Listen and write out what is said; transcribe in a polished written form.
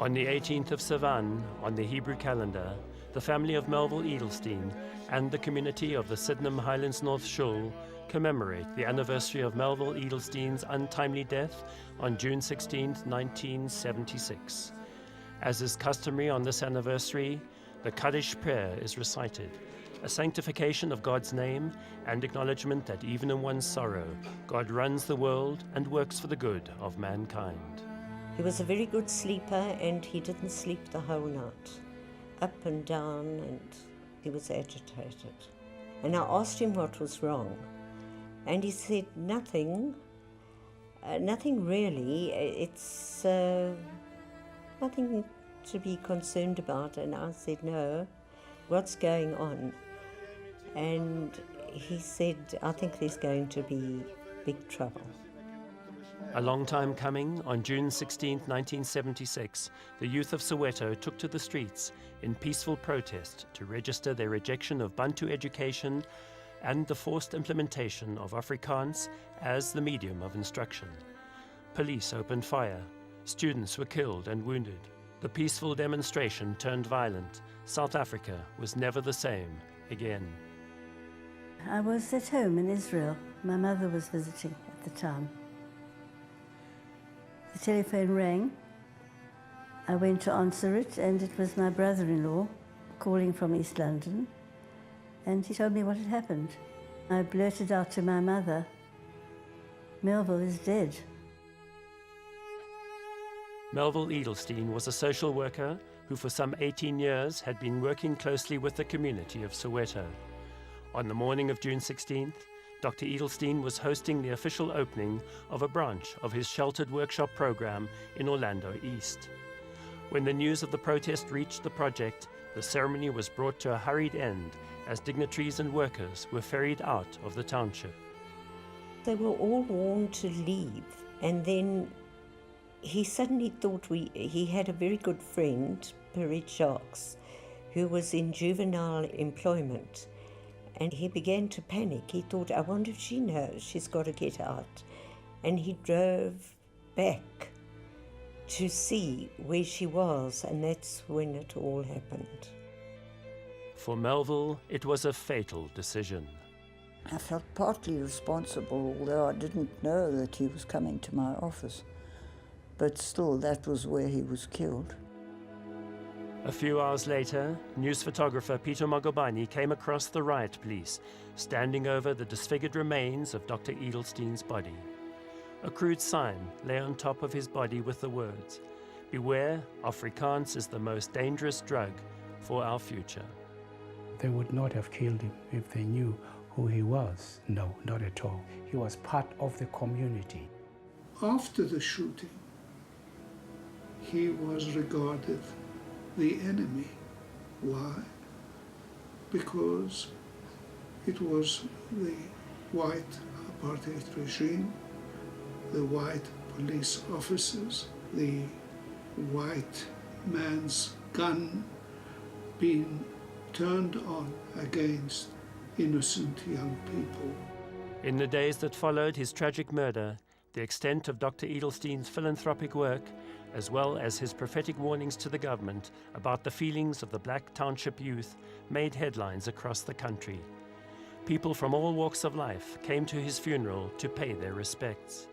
On the 18th of Sivan, on the Hebrew calendar, the family of Melville Edelstein and the community of the Sydenham Highlands North Shul commemorate the anniversary of Melville Edelstein's untimely death on June 16, 1976. As is customary on this anniversary, the Kaddish prayer is recited, a sanctification of God's name and acknowledgement that even in one's sorrow, God runs the world and works for the good of mankind. He was a very good sleeper, and he didn't sleep the whole night. Up and down, and he was agitated. And I asked him what was wrong, and he said nothing really. It's nothing to be concerned about. And I said, no, what's going on? And he said, I think there's going to be big trouble. A long time coming, on June 16, 1976, the youth of Soweto took to the streets in peaceful protest to register their rejection of Bantu education and the forced implementation of Afrikaans as the medium of instruction. Police opened fire. Students were killed and wounded. The peaceful demonstration turned violent. South Africa was never the same again. I was at home in Israel. My mother was visiting at the time. The telephone rang. I went to answer it, and it was my brother-in-law calling from East London, and he told me what had happened. I blurted out to my mother, Melville is dead. Melville Edelstein was a social worker who for some 18 years had been working closely with the community of Soweto. On the morning of June 16th, Dr. Edelstein was hosting the official opening of a branch of his sheltered workshop program in Orlando East. When the news of the protest reached the project, the ceremony was brought to a hurried end as dignitaries and workers were ferried out of the township. They were all warned to leave, and then he suddenly thought he had a very good friend, Perit Jacques, who was in juvenile employment. And he began to panic. He thought, I wonder if she knows she's got to get out. And he drove back to see where she was, and that's when it all happened. For Melville, it was a fatal decision. I felt partly responsible, although I didn't know that he was coming to my office. But still, that was where he was killed. A few hours later, news photographer Peter Magobane came across the riot police, standing over the disfigured remains of Dr. Edelstein's body. A crude sign lay on top of his body with the words, "Beware, Afrikaans is the most dangerous drug for our future." They would not have killed him if they knew who he was. No, not at all. He was part of the community. After the shooting, he was regarded the enemy. Why? Because it was the white apartheid regime, the white police officers, the white man's gun being turned on against innocent young people. In the days that followed his tragic murder, the extent of Dr. Edelstein's philanthropic work, as well as his prophetic warnings to the government about the feelings of the black township youth, made headlines across the country. People from all walks of life came to his funeral to pay their respects.